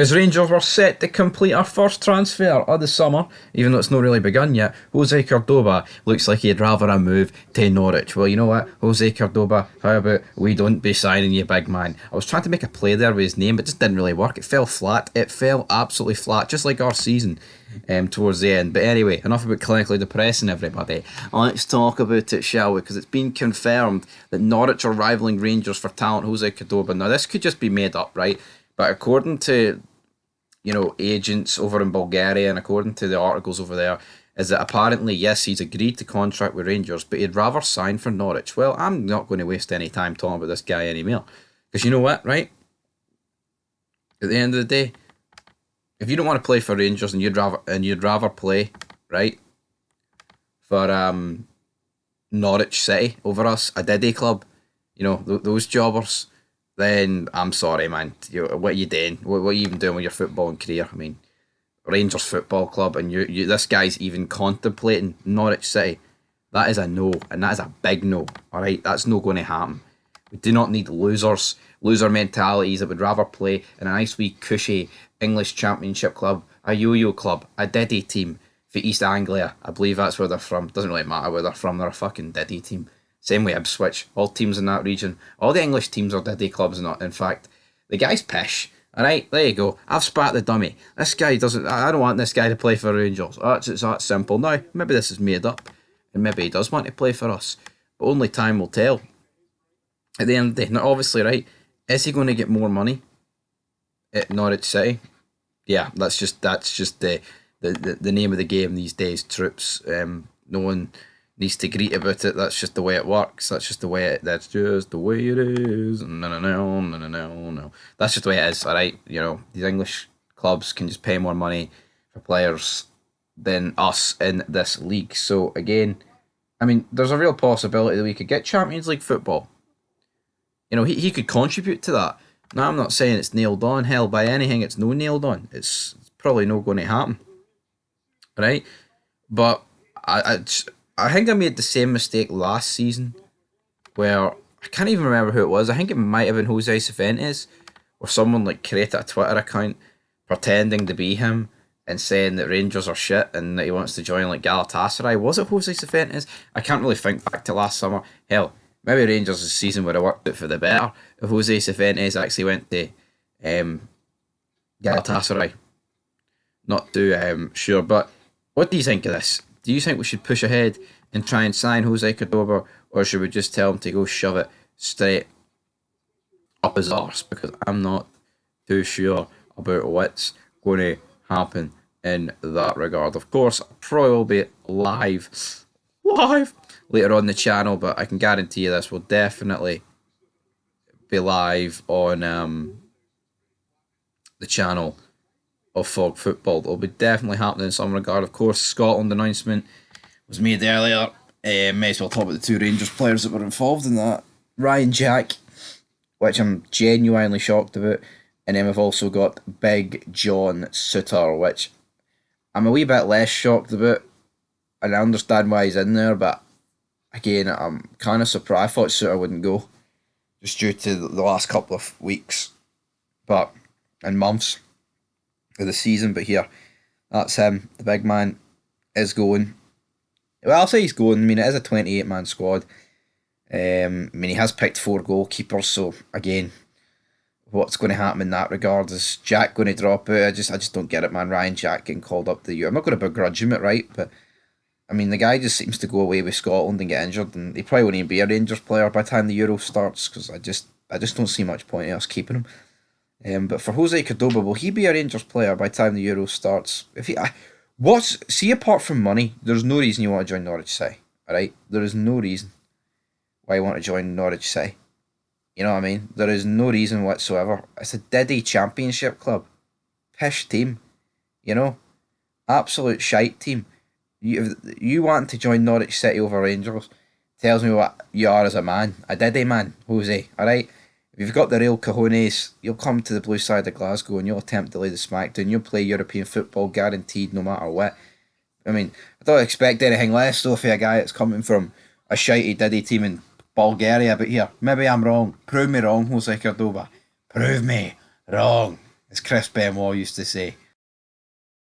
As Rangers were set to complete our first transfer of the summer, even though it's not really begun yet, Jose Cordoba looks like he'd rather a move to Norwich. Well, you know what, Jose Cordoba, how about we don't be signing you, big man? I was trying to make a play there with his name, but it just didn't really work. It fell flat. It fell absolutely flat, just like our season towards the end. But anyway, enough about clinically depressing everybody. Let's talk about it, shall we? Because it's been confirmed that Norwich are rivaling Rangers for talent. Jose Cordoba. Now, this could just be made up, right? But according to agents over in Bulgaria, and according to the articles over there, is that apparently, yes, he's agreed to contract with Rangers, but he'd rather sign for Norwich. Well, I'm not going to waste any time talking about this guy anymore. Because you know what, right? At the end of the day, if you don't want to play for Rangers and you'd rather play, right, for Norwich City over us, a diddy club, those jobbers, then I'm sorry, man. What are you doing? What are you even doing with your footballing career? I mean, Rangers Football Club, and this guy's even contemplating Norwich City. That is a no, and that is a big no. All right, that's not going to happen. We do not need loser mentalities that would rather play in a nice wee cushy English Championship club, a yo-yo club, a diddy team for East Anglia. I believe that's where they're from. Doesn't really matter where they're from. They're a fucking diddy team. Same way Ipswich. All teams in that region. All the English teams are diddy clubs. Not, in fact, the guy's pish. Alright, there you go. I've spat the dummy. This guy doesn't... I don't want this guy to play for Rangers. It's that simple. Now, maybe this is made up. And maybe he does want to play for us. But only time will tell. At the end of the day. Now, obviously, right, is he going to get more money at Norwich City? Yeah, that's just the name of the game these days, troops. No one needs to greet about it. That's just the way it works. That's just the way it is. No. That's just the way it is, alright? These English clubs can just pay more money for players than us in this league. So again, I mean, there's a real possibility that we could get Champions League football. He could contribute to that. Now, I'm not saying it's nailed on. Hell, by anything, it's no nailed on. It's probably not going to happen. Right? But I think I made the same mistake last season where I can't even remember who it was. I think it might have been Jose Cifuentes, where someone created a Twitter account pretending to be him and saying that Rangers are shit and that he wants to join Galatasaray. Was it Jose Cifuentes? I can't really think back to last summer. Hell, maybe Rangers' season would have worked out for the better if Jose Cifuentes actually went to Galatasaray. Not too sure, but what do you think of this? Do you think we should push ahead and try and sign Jose Cordoba, or should we just tell him to go shove it straight up his arse? Because I'm not too sure about what's going to happen in that regard. Of course, I'll probably will be live later on the channel, but I can guarantee you this will definitely be live on the channel of Fog Football. It'll be definitely happening in some regard. Of course, Scotland announcement was made earlier. May as well talk about the two Rangers players that were involved in that. Ryan Jack, which I'm genuinely shocked about. And then we've also got Big John Suter, which I'm a wee bit less shocked about. And I understand why he's in there, but again, I'm kind of surprised. I thought Suter wouldn't go, just due to the last couple of weeks and months of the season. But here, that's him. The big man is going. Well, I'll say he's going. I mean, it is a 28-man squad. He has picked 4 goalkeepers, so again, what's going to happen in that regard? Is Jack going to drop out? I just don't get it, man. Ryan Jack getting called up to the U. I'm not going to begrudge him it, right? But I mean, the guy just seems to go away with Scotland and get injured, and he probably won't even be a Rangers player by the time the Euro starts, because I just don't see much point in us keeping him. But for Jose Cordoba, will he be a Rangers player by the time the Euro starts? Apart from money, there's no reason you want to join Norwich City. Alright? There is no reason why you want to join Norwich City. You know what I mean? There is no reason whatsoever. It's a diddy championship club. Pish team. Absolute shite team. You want to join Norwich City over Rangers tells me what you are as a man. A diddy man, Jose. Alright? If you've got the real cojones, you'll come to the blue side of Glasgow and you'll attempt to lay the smack down. You'll play European football guaranteed no matter what. I mean, I don't expect anything less though for a guy that's coming from a shitey diddy team in Bulgaria. But here, maybe I'm wrong. Prove me wrong, Jose Cordoba. Prove me wrong. as Chris Benoit used to say.